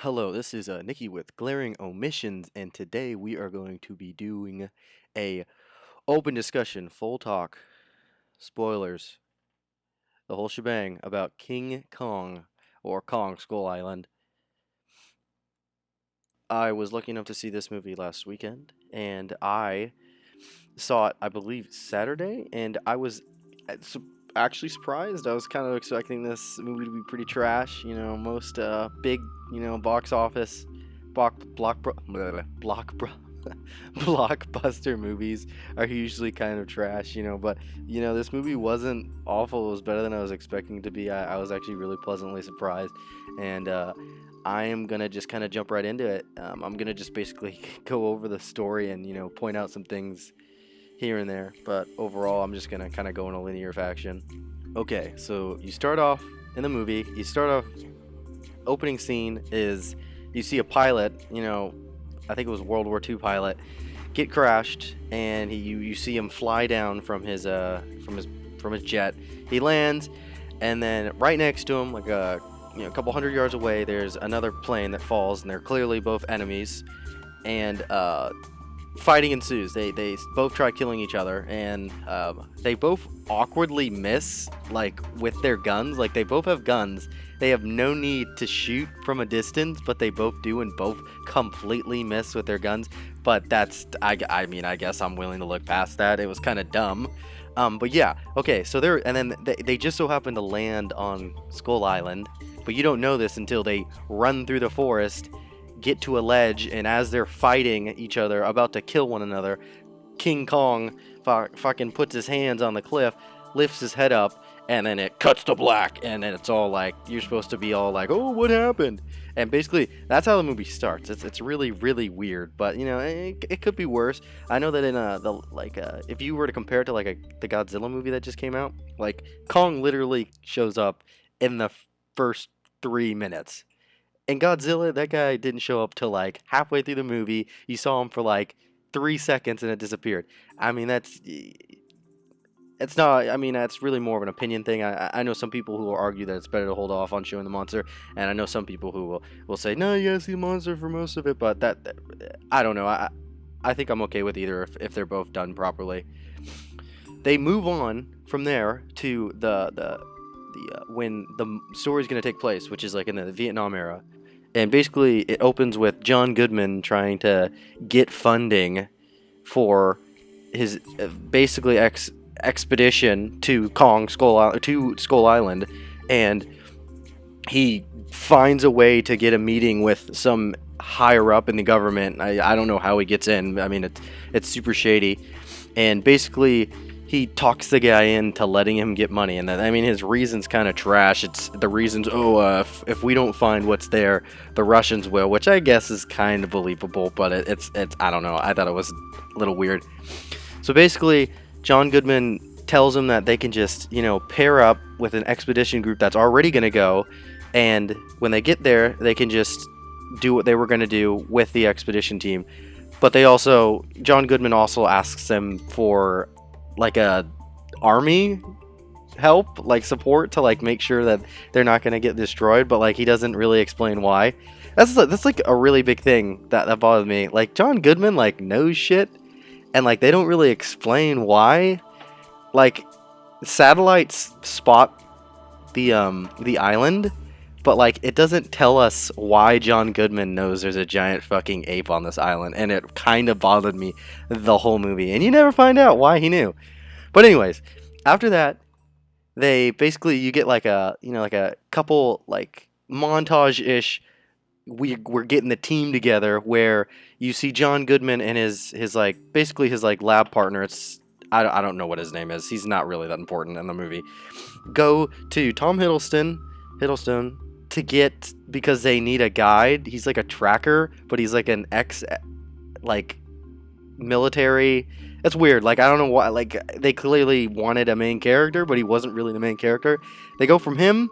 Hello, this is Nikki with Glaring Omissions, and today we are going to be doing a open discussion, full talk, spoilers, the whole shebang about King Kong or Kong Skull Island. I was lucky enough to see this movie last weekend, and I saw it, I believe, Saturday, and I was uh, su- actually surprised. I was kind of expecting this movie to be pretty trash. Most big, box office, block, blockbuster movies are usually kind of trash. But this movie wasn't awful. It was better than I was expecting it to be. I was actually really pleasantly surprised, and I am gonna just kind of jump right into it. I'm gonna just basically go over the story and point out some things here and there, but overall, I'm just gonna kind of go in a linear fashion. Okay, so you start off in the movie. You start off. Opening scene is you see a pilot. I think it was World War II pilot get crashed, and you see him fly down from his jet. He lands, and then right next to him, like a couple hundred yards away, there's another plane that falls, and they're clearly both enemies. And fighting ensues. They both try killing each other, and they both awkwardly miss, like with their guns. Like they both have guns. They have no need to shoot from a distance, but they both do, and both completely miss with their guns. But I mean, I guess I'm willing to look past that. It was kind of dumb. But yeah, okay. So and then they just so happen to land on Skull Island, but you don't know this until they run through the forest, get to a ledge, and as they're fighting each other, about to kill one another, King Kong fucking puts his hands on the cliff, lifts his head up, and then it cuts to black, and then it's all like, you're supposed to be all like, oh, what happened? And basically, that's how the movie starts. It's really, really weird, but, it could be worse. I know that in, if you were to compare it to, like, the Godzilla movie that just came out, like, Kong literally shows up in the first 3 minutes. And Godzilla, that guy didn't show up till like halfway through the movie. You saw him for like 3 seconds and it disappeared. I mean, it's not. I mean, that's really more of an opinion thing. I know some people who will argue that it's better to hold off on showing the monster, and I know some people who will say no, you gotta see the monster for most of it. But that I don't know. I think I'm okay with either if they're both done properly. They move on from there to the when the story's going to take place, which is like in the Vietnam era. And basically, it opens with John Goodman trying to get funding for his basically expedition to Skull Island, and he finds a way to get a meeting with some higher up in the government. I don't know how he gets in. I mean, it's super shady, and basically he talks the guy into letting him get money, and then, I mean, his reason's kind of trash. It's the reasons, if we don't find what's there, the Russians will, which I guess is kind of believable, but it's I don't know. I thought it was a little weird. So basically, John Goodman tells him that they can just, pair up with an expedition group that's already going to go, and when they get there, they can just do what they were going to do with the expedition team. But John Goodman also asks them for like a army help, like support, to like make sure that they're not going to get destroyed, but like he doesn't really explain why. That's like a really big thing that bothered me. Like John Goodman like knows shit, and like they don't really explain why. Like satellites spot the island, but like it doesn't tell us why John Goodman knows there's a giant fucking ape on this island, and it kind of bothered me the whole movie, and you never find out why he knew. But anyways, after that, they basically, you get like a couple like montage-ish. We're getting the team together where you see John Goodman and his like basically his like lab partner. I don't know what his name is. He's not really that important in the movie. Go to Tom Hiddleston to get, because they need a guide. He's like a tracker, but he's like an ex like military. It's weird. Like I don't know why. Like they clearly wanted a main character, but he wasn't really the main character. They go from him.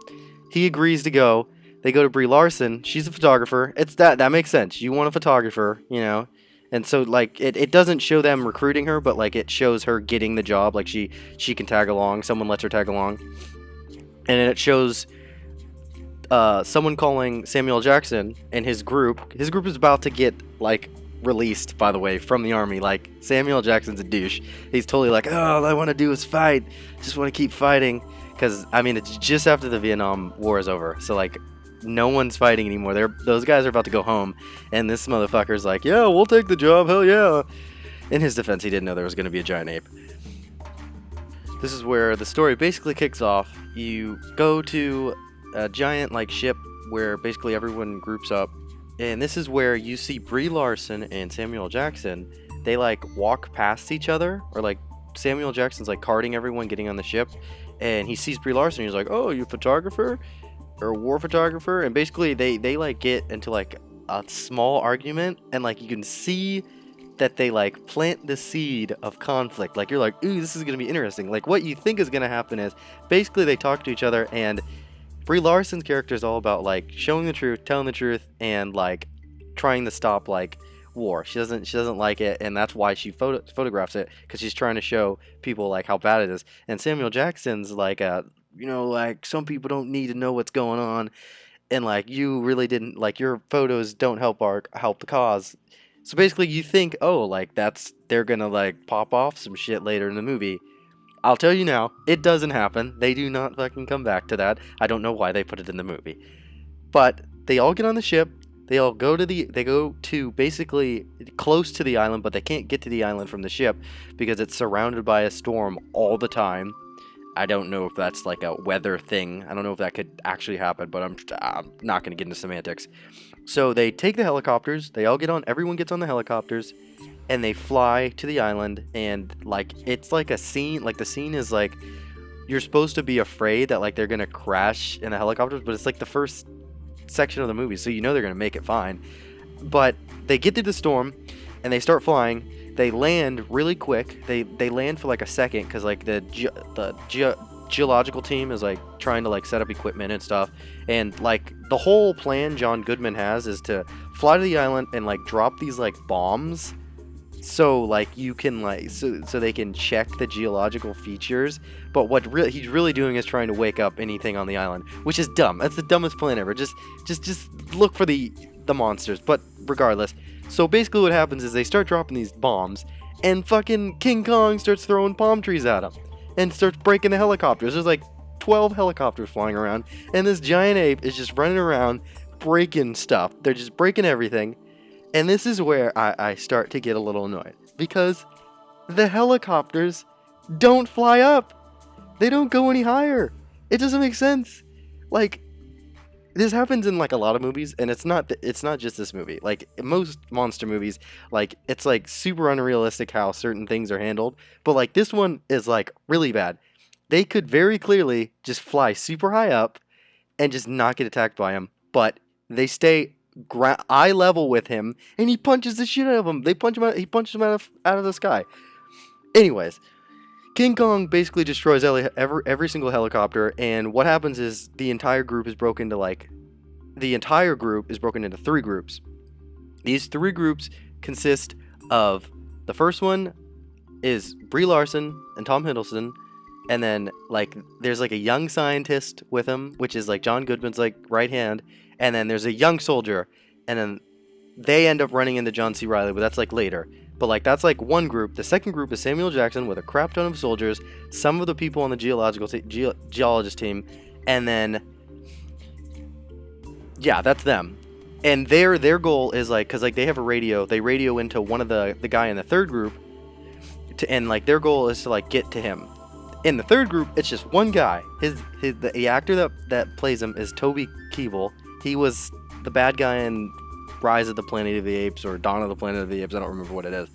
He agrees to go. They go to Brie Larson. She's a photographer. It's that makes sense. You want a photographer. And so like it doesn't show them recruiting her, but like it shows her getting the job. Like she can tag along. Someone lets her tag along, and then it shows someone calling Samuel Jackson and his group. His group is about to get like released, by the way, from the army. Like, Samuel Jackson's a douche. He's totally like, oh, all I want to do is fight. Just want to keep fighting. Because, I mean, it's just after the Vietnam War is over. So, like, no one's fighting anymore. Those guys are about to go home. And this motherfucker's like, yeah, we'll take the job. Hell yeah. In his defense, he didn't know there was going to be a giant ape. This is where the story basically kicks off. You go to a giant, like, ship where basically everyone groups up. And this is where you see Brie Larson and Samuel Jackson. They like walk past each other, or like Samuel Jackson's like carting everyone getting on the ship, and he sees Brie Larson. He's like, "Oh, you a photographer or a war photographer?" And basically they like get into like a small argument, and like you can see that they like plant the seed of conflict. Like, you're like, "Ooh, this is gonna be interesting." Like, what you think is gonna happen is basically they talk to each other, and Brie Larson's character is all about like showing the truth, telling the truth, and like trying to stop like war. She doesn't like it, and that's why she photographs it, because she's trying to show people like how bad it is. And Samuel Jackson's like, like, some people don't need to know what's going on, and like, you really didn't, like, your photos don't help the cause. So basically, you think, oh, like, they're gonna like pop off some shit later in the movie. I'll tell you now, it doesn't happen. They do not fucking come back to that. I don't know why they put it in the movie. But they all get on the ship. They all go to basically close to the island, but they can't get to the island from the ship because it's surrounded by a storm all the time. I don't know if that's like a weather thing. I don't know if that could actually happen, but I'm not going to get into semantics. So they take the helicopters. They all get on. Everyone gets on the helicopters. And they fly to the island, and like, it's like a scene, like the scene is like, you're supposed to be afraid that like they're gonna crash in the helicopters, but it's like the first section of the movie, so you know they're gonna make it fine. But they get through the storm, and they start flying. They land really quick. They land for like a second, because like the geological team is like trying to like set up equipment and stuff, and like the whole plan John Goodman has is to fly to the island and like drop these like bombs. So like you can like so they can check the geological features, but what he's really doing is trying to wake up anything on the island, which is dumb. That's the dumbest plan ever. Just look for the monsters. But regardless, so basically what happens is they start dropping these bombs, and fucking King Kong starts throwing palm trees at them, and starts breaking the helicopters. There's like 12 helicopters flying around, and this giant ape is just running around breaking stuff. They're just breaking everything. And this is where I start to get a little annoyed, because the helicopters don't fly up. They don't go any higher. It doesn't make sense. Like, this happens in like a lot of movies, and it's not just this movie. Like, most monster movies, like, it's like super unrealistic how certain things are handled, but like this one is like really bad. They could very clearly just fly super high up and just not get attacked by him, but they stay eye level with him, and he punches the shit out of him. He punches him out of the sky. Anyways, King Kong basically destroys every single helicopter, and what happens is the entire group is broken into 3 groups. These 3 groups consist of, the first one is Brie Larson and Tom Hiddleston, and then like there's like a young scientist with him, which is like John Goodman's like right hand. And then there's a young soldier, and then they end up running into John C. Reilly, but that's like later. But like, that's like one group. The second group is Samuel Jackson with a crap ton of soldiers, some of the people on the geologist team, and then yeah, that's them. And their goal is like, because like they have a radio, they radio into one of the guy in the third group, and like their goal is to like get to him. In the third group, it's just one guy. The actor that plays him is Toby Kebbell. He was the bad guy in Rise of the Planet of the Apes, or Dawn of the Planet of the Apes. I don't remember what it is.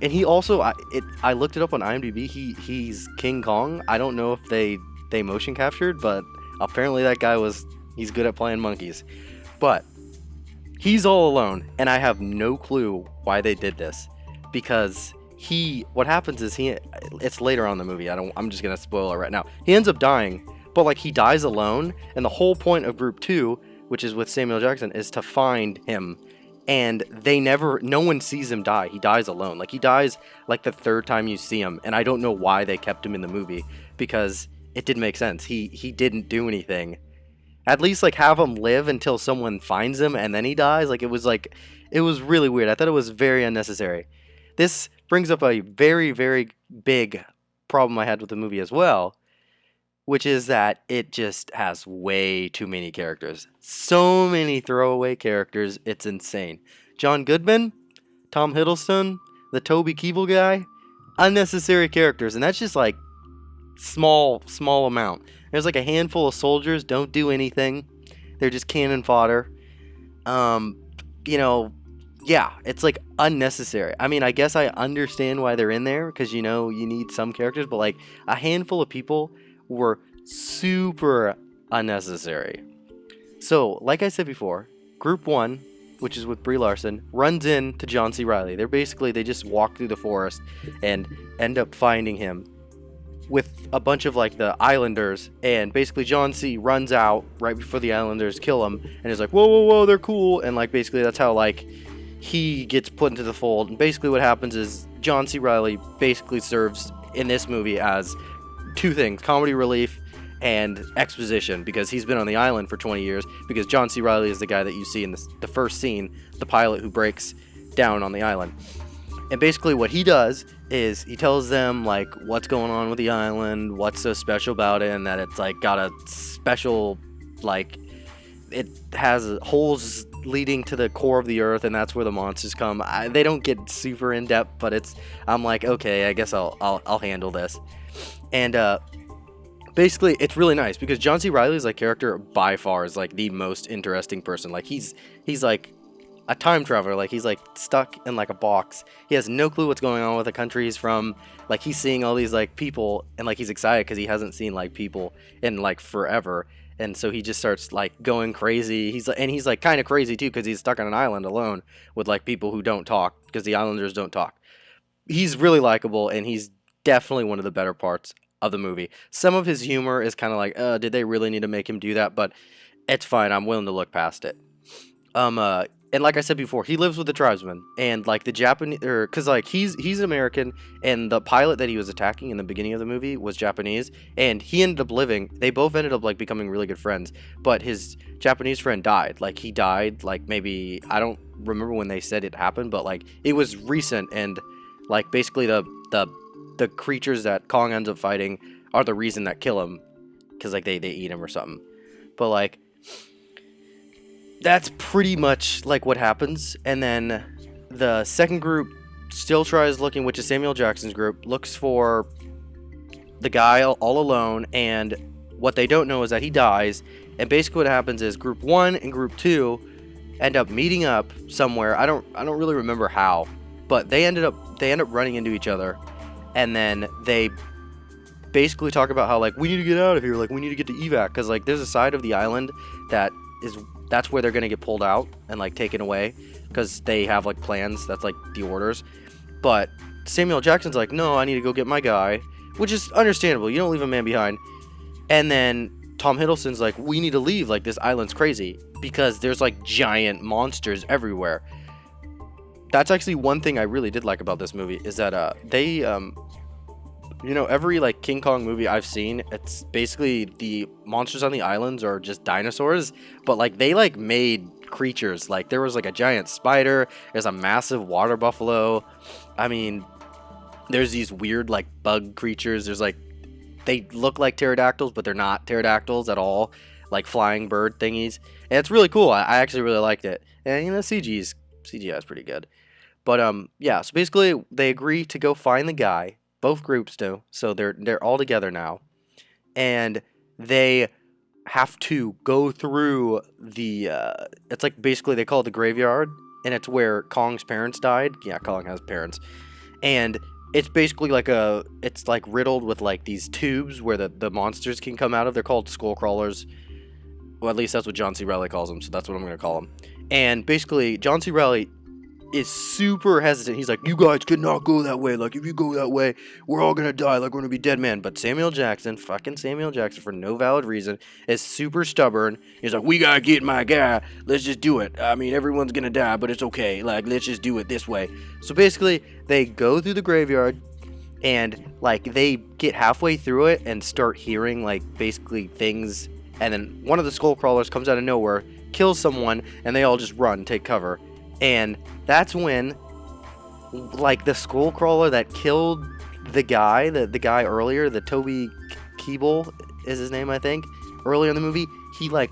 And he also, I looked it up on IMDb. He's King Kong. I don't know if they motion captured, but apparently that guy he's good at playing monkeys. But he's all alone, and I have no clue why they did this, because what happens is it's later on in the movie. I'm just gonna spoil it right now. He ends up dying. But like, he dies alone, and the whole point of Group 2, which is with Samuel Jackson, is to find him. And no one sees him die. He dies alone. Like, he dies like the 3rd time you see him, and I don't know why they kept him in the movie, because it didn't make sense. He didn't do anything. At least like have him live until someone finds him and then he dies. Like it was really weird. I thought it was very unnecessary. This brings up a very very big problem I had with the movie as well, which is that it just has way too many characters. So many throwaway characters, it's insane. John Goodman, Tom Hiddleston, the Toby Kebbell guy, unnecessary characters, and that's just like small amount. There's like a handful of soldiers, don't do anything. They're just cannon fodder. You know, yeah, it's like unnecessary. I mean, I guess I understand why they're in there because you know you need some characters, but like a handful of people were super unnecessary. So, like I said before, Group 1, which is with Brie Larson, runs into John C. Reilly. They just walk through the forest and end up finding him with a bunch of like the Islanders, and basically John C. runs out right before the Islanders kill him and is like, whoa, they're cool, and like basically that's how like he gets put into the fold. And basically what happens is John C. Reilly basically serves in this movie as two things: comedy relief and exposition, because he's been on the island for 20 years, because John C. Reilly is the guy that you see in the first scene, the pilot who breaks down on the island. And basically what he does is he tells them like what's going on with the island, what's so special about it, and that it's like got a special, like it has holes leading to the core of the earth, and that's where the monsters come. They don't get super in depth, but I'm like, okay, I guess I'll handle this. And basically it's really nice because John C. Reilly's like character by far is like the most interesting person. Like he's like a time traveler. Like he's like stuck in like a box. He has no clue what's going on with the country he's from. Like he's seeing all these like people, and like he's excited because he hasn't seen like people in like forever, and so he just starts like going crazy. He's like kind of crazy too because he's stuck on an island alone with like people who don't talk because the Islanders don't talk. He's really likable, and he's definitely one of the better parts of the movie. Some of his humor is kind of like, did they really need to make him do that? But it's fine. I'm willing to look past it. And like I said before, he lives with the tribesmen, and like the Japanese, because like he's American, and the pilot that he was attacking in the beginning of the movie was Japanese, and he ended up living. They both ended up like becoming really good friends, but his Japanese friend died. Like he died, like maybe I don't remember when they said it happened, but like it was recent, and like basically the creatures that Kong ends up fighting are the reason that kill him, because like they eat him or something. But like that's pretty much like what happens. And then the second group still tries looking, which is Samuel Jackson's group, looks for the guy all alone, and what they don't know is that he dies. And basically what happens is Group 1 and Group 2 end up meeting up somewhere. I don't really remember how, but they end up running into each other, and then they basically talk about how like we need to get out of here, like we need to get to evac, because like there's a side of the island that's where they're gonna get pulled out and like taken away, because they have like plans. That's like the orders. But Samuel Jackson's like, no, I need to go get my guy, which is understandable. You don't leave a man behind. And then Tom Hiddleston's like, we need to leave, like this island's crazy, because there's like giant monsters everywhere. That's actually one thing I really did like about this movie, is that they every like King Kong movie I've seen, it's basically the monsters on the islands are just dinosaurs, but like they like made creatures. Like there was like a giant spider, there's a massive water buffalo. I mean, there's these weird like bug creatures. There's like, they look like pterodactyls, but they're not pterodactyls at all, like flying bird thingies. And it's really cool. I actually really liked it. And CGI is pretty good. But yeah, so basically they agree to go find the guy. Both groups do, so they're all together now, and they have to go through the. It's like basically they call it the graveyard, and it's where Kong's parents died. Yeah, Kong has parents, and it's basically like it's like riddled with like these tubes where the monsters can come out of. They're called skull crawlers. Well, at least that's what John C. Reilly calls them, so that's what I'm gonna call them. And basically, John C. Reilly is super hesitant. He's like, you guys cannot go that way. Like, if you go that way, we're all gonna die. Like, we're gonna be dead men. But Samuel Jackson, for no valid reason, is super stubborn. He's like, we gotta get my guy. Let's just do it. I mean, everyone's gonna die, but it's okay. Like, let's just do it this way. So basically, they go through the graveyard, and like they get halfway through it and start hearing like basically things and then one of the skull crawlers comes out of nowhere, kills someone, and they all just run, take cover. And that's when, like, the skull crawler that killed the guy earlier, the Toby Keeble is his name, I think, earlier in the movie, he, like,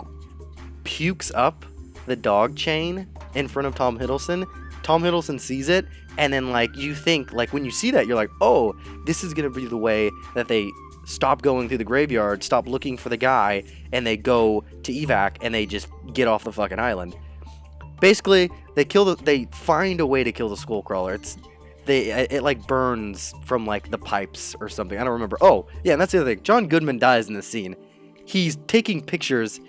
pukes up the dog chain in front of Tom Hiddleston. Tom Hiddleston sees it, and then, like, you think, like, when you see that, you're like, oh, this is gonna be the way that they stop going through the graveyard, stop looking for the guy, and they go to evac, and they just get off the fucking island. Basically, they find a way to kill the skull crawler. It like burns from, like, the pipes or something. I don't remember. Oh, yeah, and that's the other thing. John Goodman dies in this scene. He's taking pictures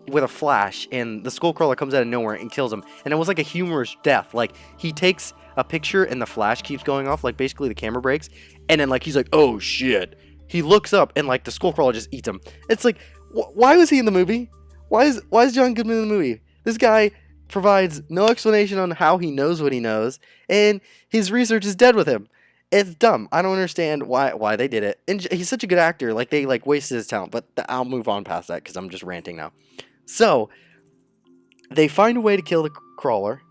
with a flash, and the skull crawler comes out of nowhere and kills him. And it was like a humorous death. Like, he takes a picture and the flash keeps going off, like, basically the camera breaks, and then, like, he's like, oh shit. He looks up and, like, the skull crawler just eats him. It's like, why was he in the movie? Why is John Goodman in the movie? This guy provides no explanation on how he knows what he knows, and his research is dead with him. It's dumb. I don't understand why they did it. And he's such a good actor. Like, they, like, wasted his talent. But I'll move on past that because I'm just ranting now. So, they find a way to kill the crawler,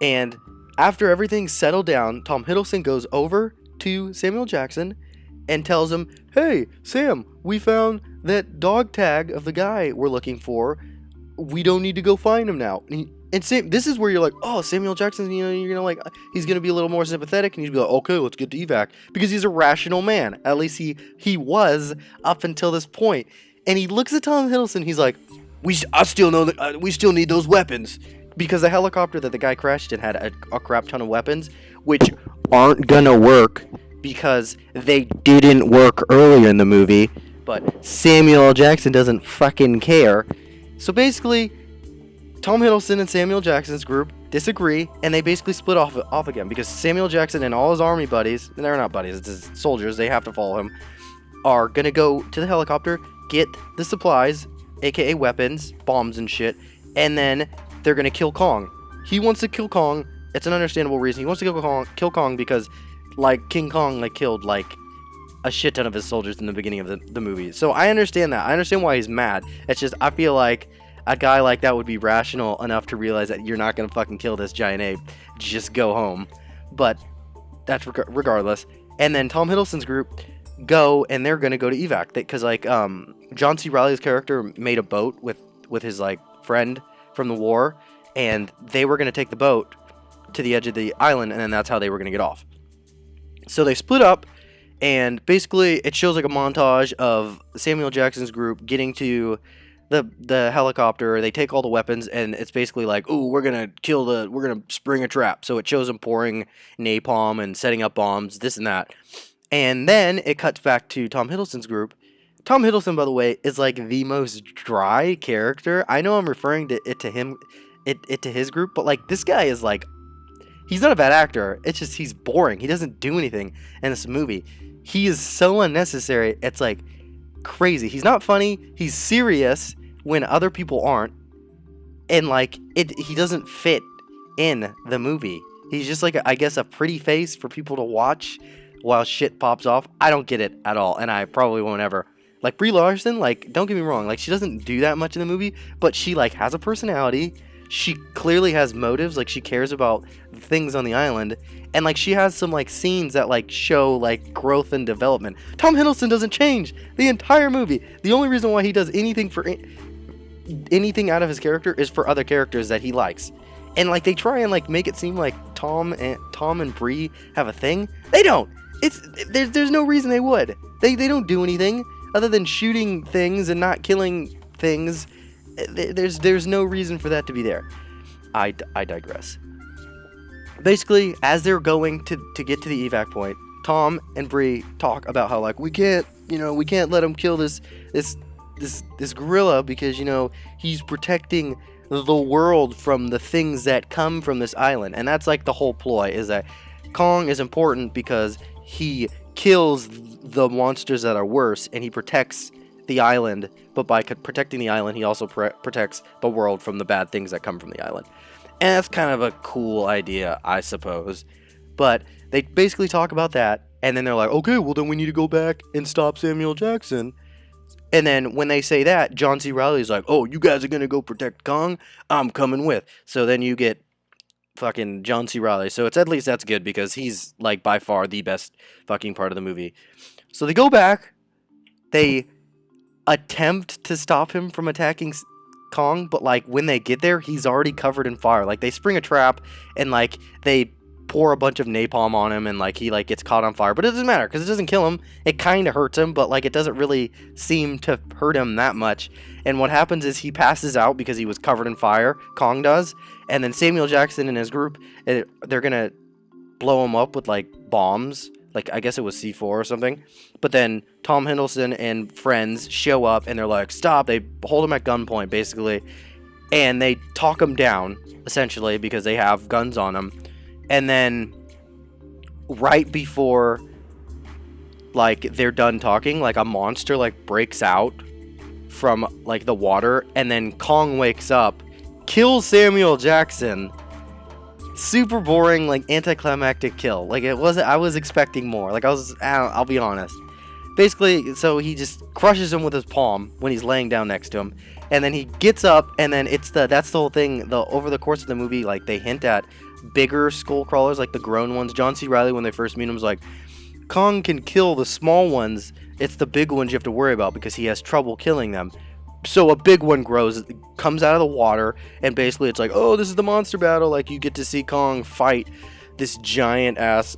and after everything's settled down, Tom Hiddleston goes over to Samuel Jackson and tells him, hey, Sam, we found that dog tag of the guy we're looking for. We don't need to go find him now. And Sam, this is where you're like, oh, Samuel Jackson, you know, you're gonna, like, he's gonna be a little more sympathetic, and he'd be like, okay, let's get to evac, because he's a rational man. At least he was up until this point. And he looks at Tom Hiddleston, he's like, I still know that we still need those weapons, because the helicopter that the guy crashed in had a crap ton of weapons, which aren't gonna work because they didn't work earlier in the movie. But Samuel L. Jackson doesn't fucking care. So basically, Tom Hiddleston and Samuel Jackson's group disagree, and they basically split off again, because Samuel Jackson and all his army buddies, and they're not buddies, it's his soldiers, they have to follow him, are gonna go to the helicopter, get the supplies, aka weapons, bombs and shit, and then they're gonna kill Kong. He wants to kill Kong. It's an understandable reason. He wants to kill Kong because, like, King Kong, like, killed, like, a shit ton of his soldiers in the beginning of the movie. So I understand that. I understand why he's mad. It's just, I feel like a guy like that would be rational enough to realize that you're not gonna fucking kill this giant ape. Just go home. But that's regardless. And then Tom Hiddleston's group go, and they're gonna go to evac, because, like, John C. Reilly's character made a boat with his, like, friend from the war, and they were gonna take the boat to the edge of the island, and then that's how they were gonna get off. So they split up, and basically it shows, like, a montage of Samuel Jackson's group getting to the helicopter. They take all the weapons, and it's basically like, ooh, we're gonna spring a trap. So it shows them pouring napalm and setting up bombs, this and that. And then it cuts back to Tom Hiddleston's group. Tom Hiddleston, by the way, is, like, the most dry character. I know I'm referring to his group, but, like, this guy is, like, he's not a bad actor. It's just he's boring. He doesn't do anything in this movie. He is so unnecessary. It's, like, crazy. He's not funny. He's serious when other people aren't. And, like, he doesn't fit in the movie. He's just, like, I guess, a pretty face for people to watch while shit pops off. I don't get it at all, and I probably won't ever. Like, Brie Larson, like, don't get me wrong, like, she doesn't do that much in the movie, but she, like, has a personality. She clearly has motives. Like, she cares about things on the island, and, like, she has some, like, scenes that, like, show, like, growth and development. Tom Hiddleston doesn't change the entire movie. The only reason why he does anything out of his character is for other characters that he likes. And, like, they try and, like, make it seem like Tom and Brie have a thing. They don't. There's no reason they would. They don't do anything other than shooting things and not killing things. There's no reason for that to be there. I digress. Basically, as they're going to get to the evac point, Tom and Brie talk about how, like, we can't let him kill this gorilla because, you know, he's protecting the world from the things that come from this island. And that's, like, the whole ploy, is that Kong is important because he kills the monsters that are worse, and he protects the island, but by protecting the island, he also protects the world from the bad things that come from the island. And that's kind of a cool idea, I suppose. But they basically talk about that, and then they're like, okay, well, then we need to go back and stop Samuel Jackson. And then when they say that, John C. Reilly's like, "Oh, you guys are gonna go protect Kong? I'm coming with." So then you get fucking John C. Reilly. So it's at least that's good because he's like by far the best fucking part of the movie. So they go back. They attempt to stop him from attacking Kong, but like when they get there, he's already covered in fire. Like they spring a trap and like they pour a bunch of napalm on him and like he like gets caught on fire, but it doesn't matter because it doesn't kill him. It kind of hurts him, but like it doesn't really seem to hurt him that much. And what happens is he passes out because he was covered in fire. Kong does, and then Samuel Jackson and his group, they're gonna blow him up with like bombs. Like I guess it was C4 or something. But then Tom Hiddleston and friends show up and they're like, "Stop!" They hold him at gunpoint basically, and they talk him down essentially because they have guns on him. And then right before like they're done talking, like a monster like breaks out from like the water, and then Kong wakes up, kills Samuel Jackson. Super boring, like anticlimactic kill. Like it wasn't. I was expecting more. Like I'll be honest. Basically, so he just crushes him with his palm when he's laying down next to him, and then he gets up, and then that's the whole thing. Over the course of the movie, like they hint at bigger skull crawlers, like the grown ones. John C. Reilly, when they first meet him, was like, Kong can kill the small ones. It's the big ones you have to worry about because he has trouble killing them. So a big one comes out of the water, and basically it's like, oh, this is the monster battle. Like you get to see Kong fight this giant ass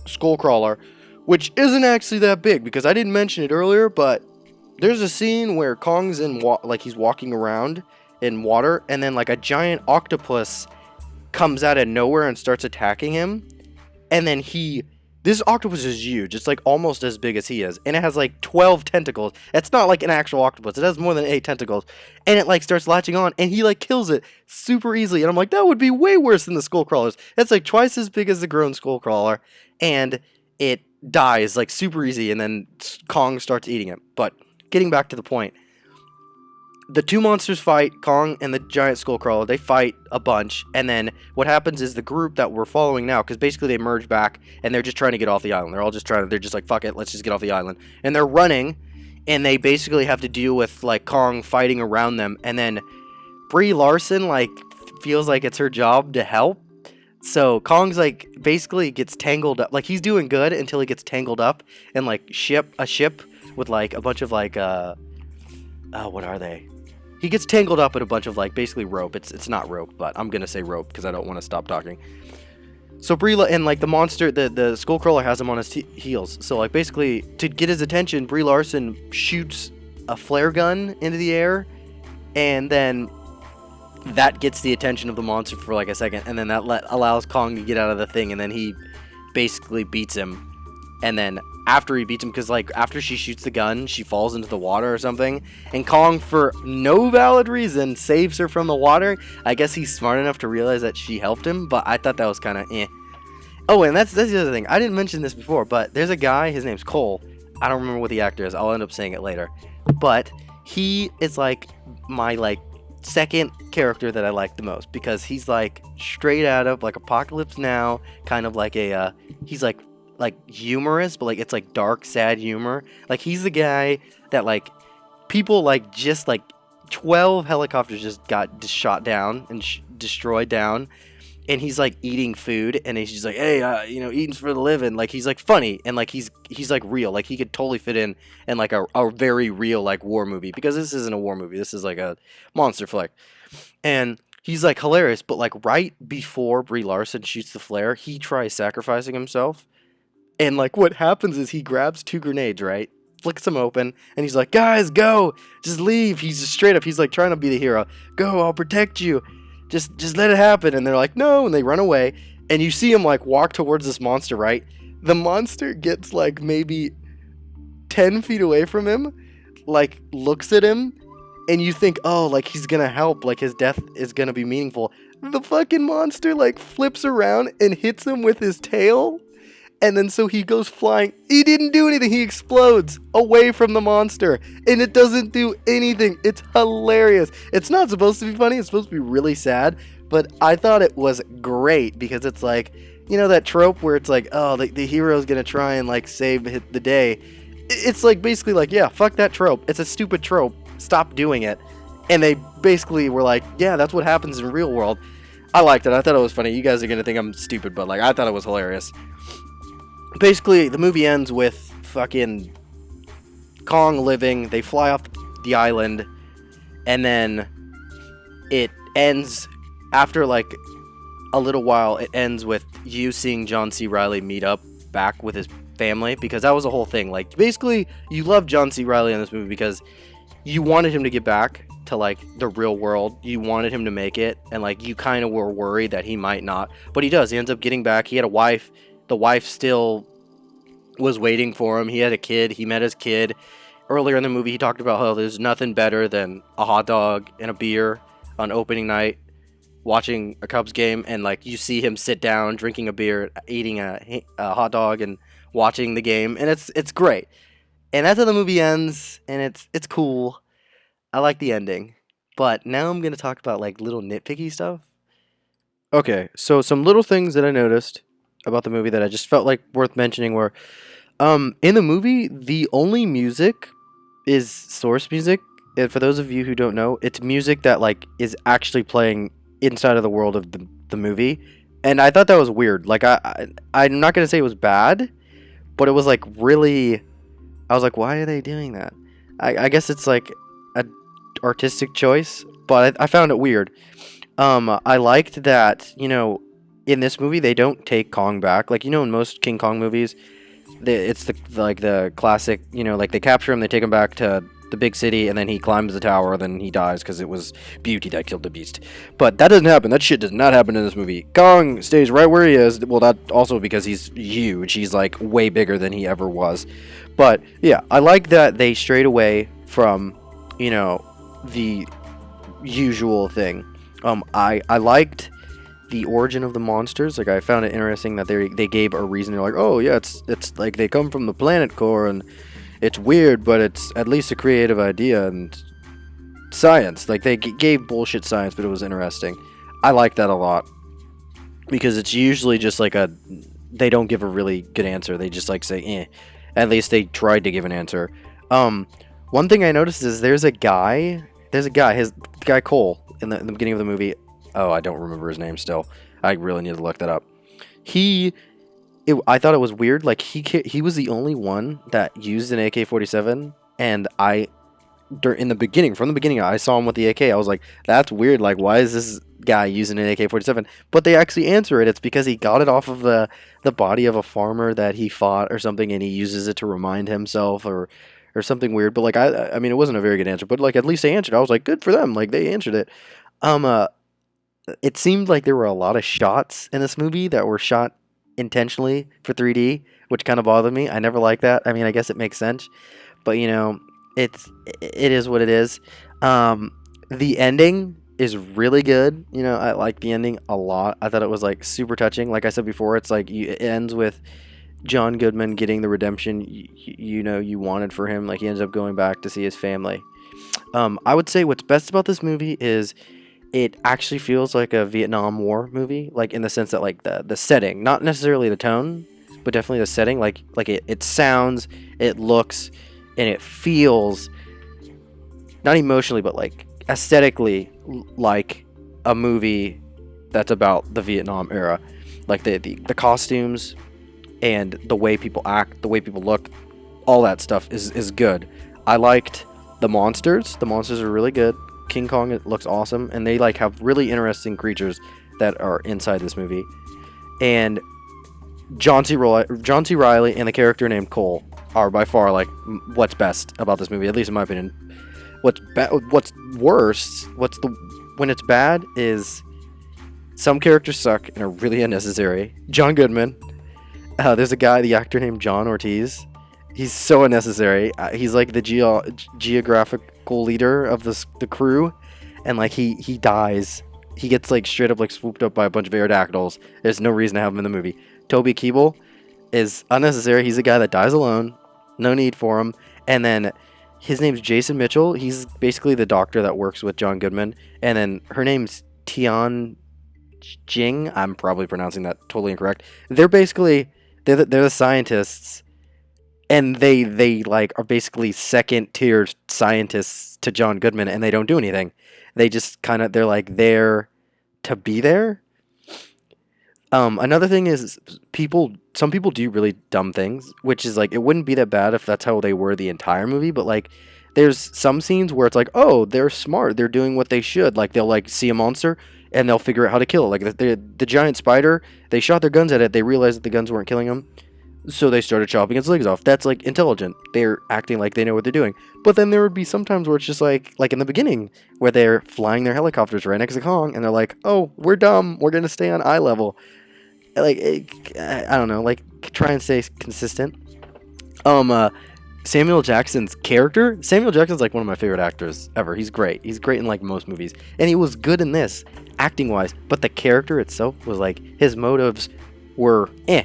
skull crawler, which isn't actually that big because I didn't mention it earlier, but there's a scene where Kong's in like he's walking around in water, and then like a giant octopus comes out of nowhere and starts attacking him, and then this octopus is huge. It's like almost as big as he is, and it has like 12 tentacles. It's not like an actual octopus. It has more than 8 tentacles, and it like starts latching on, and he like kills it super easily. And I'm like, that would be way worse than the skull crawlers. It's like twice as big as the grown skull crawler, and it dies like super easy, and then Kong starts eating it. But getting back to the point, the two monsters fight, Kong and the giant skull crawler. They fight a bunch, and then what happens is the group that we're following now, because basically they merge back, and they're just trying to get off the island. They're just like, fuck it, let's just get off the island. And they're running, and they basically have to deal with, like, Kong fighting around them, and then Brie Larson, like, feels like it's her job to help. So Kong's, like, basically gets tangled up. Like, he's doing good until he gets tangled up in, like, a ship with, like, a bunch of, like, what are they? He gets tangled up in a bunch of, like, basically rope. It's not rope, but I'm gonna say rope because I don't want to stop talking. So and like the monster, the skull crawler has him on his heels. So like basically to get his attention, Brie Larson shoots a flare gun into the air, and then that gets the attention of the monster for like a second, and then that allows Kong to get out of the thing, and then he basically beats him. And then after he beats him, because like after she shoots the gun, she falls into the water or something, and Kong, for no valid reason, saves her from the water. I guess he's smart enough to realize that she helped him, but I thought that was kind of eh. Oh, and that's the other thing. I didn't mention this before, but there's a guy, his name's Cole. I don't remember what the actor is. I'll end up saying it later. But he is like my like second character that I like the most, because he's like straight out of like Apocalypse Now, kind of like a he's like humorous, but like it's like dark, sad humor. Like he's the guy that like people like just like 12 helicopters just got shot down and destroyed down, and he's like eating food, and he's just like, hey, eating's for the living. Like he's like funny, and like he's like real. Like he could totally fit in like a very real like war movie, because this isn't a war movie. This is like a monster flick, and he's like hilarious. But like right before Brie Larson shoots the flare, he tries sacrificing himself. And, like, what happens is he grabs 2 grenades, right? Flicks them open, and he's like, guys, go! Just leave! He's just straight up, he's, like, trying to be the hero. Go, I'll protect you! Just let it happen! And they're like, no! And they run away, and you see him, like, walk towards this monster, right? The monster gets, like, maybe 10 feet away from him, like, looks at him, and you think, oh, like, he's gonna help, like, his death is gonna be meaningful. The fucking monster, like, flips around and hits him with his tail. And then so he goes flying. He didn't do anything. He explodes away from the monster. And it doesn't do anything. It's hilarious. It's not supposed to be funny. It's supposed to be really sad. But I thought it was great, because it's like, that trope where it's like, oh, the hero's going to try and like save the day. It's like basically like, yeah, fuck that trope. It's a stupid trope. Stop doing it. And they basically were like, yeah, that's what happens in the real world. I liked it. I thought it was funny. You guys are gonna think I'm stupid, but like I thought it was hilarious. Basically, the movie ends with fucking Kong living. They fly off the island, and then it ends after like a little while. It ends with you seeing John C. Reilly meet up back with his family, because that was the whole thing. Like basically, you love John C. Reilly in this movie because you wanted him to get back to like the real world. You wanted him to make it, and like you kind of were worried that he might not, but he does. He ends up getting back. He had a wife. The wife still was waiting for him. He had a kid. He met his kid. Earlier in the movie, he talked about how there's nothing better than a hot dog and a beer on opening night, watching a Cubs game, and like you see him sit down, drinking a beer, eating a hot dog, and watching the game, and it's great. And that's how the movie ends, and it's cool. I like the ending. But now I'm gonna talk about like little nitpicky stuff. Okay, so some little things that I noticed about the movie that I just felt like worth mentioning were, in the movie, the only music is source music. And for those of you who don't know, it's music that like is actually playing inside of the world of the movie. And I thought that was weird. Like I'm not gonna say it was bad, but it was like really. I was like, why are they doing that? I guess it's like a artistic choice, but I found it weird. I liked that, in this movie they don't take Kong back. Like, in most King Kong movies, it's the classic, like they capture him, they take him back to the big city, and then he climbs the tower, then he dies because it was Beauty that killed the beast. But that doesn't happen. That shit does not happen in this movie. Kong stays right where he is. Well, that also because he's huge. He's like way bigger than he ever was. But yeah, I like that they strayed away from, the usual thing. I liked the origin of the monsters. Like, I found it interesting that they gave a reason. They're like, oh yeah, it's like they come from the planet core, and it's weird, but it's at least a creative idea and science. Like, they gave bullshit science, but it was interesting. I like that a lot, because it's usually just like they don't give a really good answer. They just like say, eh. At least they tried to give an answer. One thing I noticed is there's a guy, Cole, in the beginning of the movie. Oh, I don't remember his name still. I really need to look that up. I thought it was weird. Like, he was the only one that used an AK-47, and from the beginning, I saw him with the AK. I was like, that's weird. Like, why is this guy using an AK-47? But they actually answer it. It's because he got it off of the body of a farmer that he fought or something, and he uses it to remind himself or something weird. But like, I mean, it wasn't a very good answer, but like, at least they answered. I was like, good for them. Like, they answered it. It seemed like there were a lot of shots in this movie that were shot intentionally for 3D, which kind of bothered me. I never liked that. I mean, I guess it makes sense, but it is what it is. The ending is really good. I like the ending a lot. I thought it was like super touching. Like I said before, it's like it ends with John Goodman getting the redemption you wanted for him. Like, he ends up going back to see his family. I would say what's best about this movie is it actually feels like a Vietnam War movie, like in the sense that like the setting, not necessarily the tone, but definitely the setting. Like it sounds, it looks, and it feels, not emotionally, but like aesthetically, like a movie that's about the Vietnam era. Like the costumes and the way people act, the way people look, all that stuff is good. I liked the monsters. The monsters are really good. King Kong, it looks awesome, and they like have really interesting creatures that are inside this movie. And John C. Reilly and the character named Cole are by far like what's best about this movie, at least in my opinion. What's worse, when it's bad is some characters suck and are really unnecessary. John Goodman. There's a guy, the actor named John Ortiz. He's so unnecessary. He's like the geographical leader of the crew, and like he dies. He gets like straight up like swooped up by a bunch of Aerodactyls. There's no reason to have him in the movie. Toby Kebbell is unnecessary. He's a guy that dies alone. No need for him. And then his name's Jason Mitchell. He's basically the doctor that works with John Goodman. And then her name's Tian Jing. I'm probably pronouncing that totally incorrect. They're the scientists and they like are basically second tier scientists to John Goodman, and they don't do anything. They just kind of they're like there to be there. Another thing is some people do really dumb things, which is like it wouldn't be that bad if that's how they were the entire movie, but like there's some scenes where it's like, oh, they're smart, they're doing what they should. Like they'll like see a monster and they'll figure out how to kill it. Like the giant spider, they shot their guns at it, they realized that the guns weren't killing them, so they started chopping its legs off. That's like intelligent. They're acting like they know what they're doing. But then there would be some times where it's just like in the beginning where they're flying their helicopters right next to Kong and they're like, oh, we're dumb, we're gonna stay on eye level. Like I don't know, like try and stay consistent. Um, uh, Samuel Jackson's character. Samuel Jackson's like one of my favorite actors ever. He's great. He's great in like most movies, and he was good in this acting wise. But the character itself was like his motives were eh.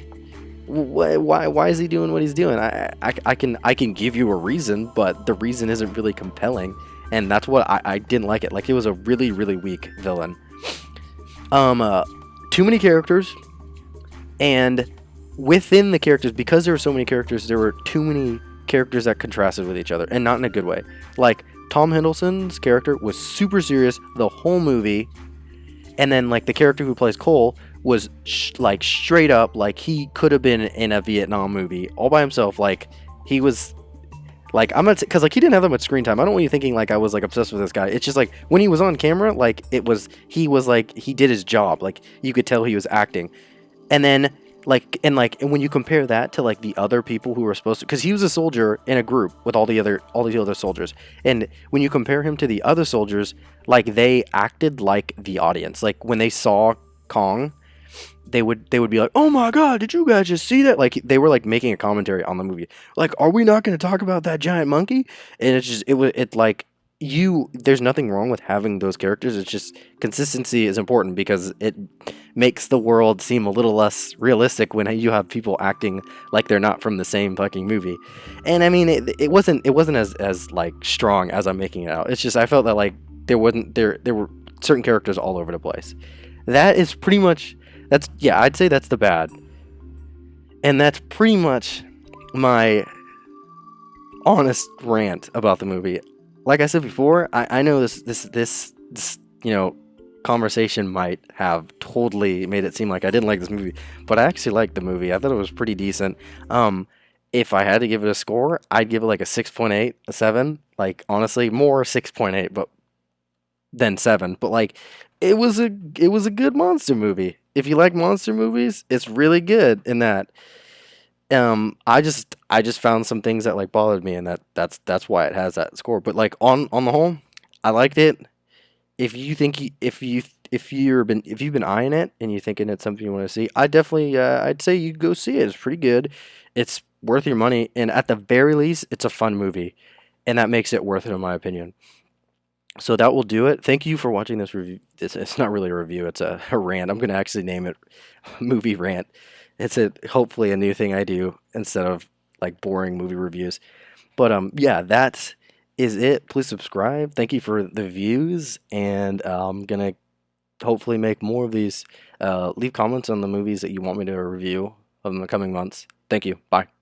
Why is he doing what he's doing? I can give you a reason, but the reason isn't really compelling, and that's what I didn't like it. Like it was a really weak villain. Um, uh, Too many characters, and within the characters, because there were so many characters, there were too many characters that contrasted with each other, and not in a good way. Like Tom Hiddleston's character was super serious the whole movie, and then like the character who plays Cole was like straight up like he could have been in a Vietnam movie all by himself. Like he was like I'm not because like he didn't have that much screen time. I don't want you thinking like I was like obsessed with this guy. It's just like when he was on camera, like he was like he did his job. Like you could tell he was acting. And then and when you compare that to like the other people who were supposed to, because he was a soldier in a group with all these other soldiers, and when you compare him to the other soldiers, like they acted like the audience. Like when they saw Kong, they would be like, oh my god, did you guys just see that? Like they were like making a commentary on the movie. Like, are we not going to talk about that giant monkey? And it's just it like you there's nothing wrong with having those characters. It's just consistency is important because it makes the world seem a little less realistic when you have people acting like they're not from the same fucking movie. And I mean it wasn't as like strong as I'm making it out. It's just I felt that like there were certain characters all over the place. That is pretty much that's yeah, I'd say that's the bad. And that's pretty much my honest rant about the movie. Like I said before, I know this conversation might have totally made it seem like I didn't like this movie, but I actually liked the movie. I thought it was pretty decent. If I had to give it a score, I'd give it like a 6.8, a 7. Like honestly, more 6.8, but than 7. But like it was a good monster movie. If you like monster movies, it's really good in that. I just found some things that like bothered me, and that's why it has that score. But like on the whole, I liked it. If you think if you've been eyeing it and you're thinking it's something you want to see, I definitely I'd say you go see it. It's pretty good. It's worth your money, and at the very least, it's a fun movie, and that makes it worth it in my opinion. So that will do it. Thank you for watching this review. It's not really a review. It's a rant. I'm gonna actually name it movie rant. It's hopefully a new thing I do instead of like boring movie reviews. But yeah, that is it. Please subscribe. Thank you for the views, and I'm gonna hopefully make more of these. Leave comments on the movies that you want me to review in the coming months. Thank you. Bye.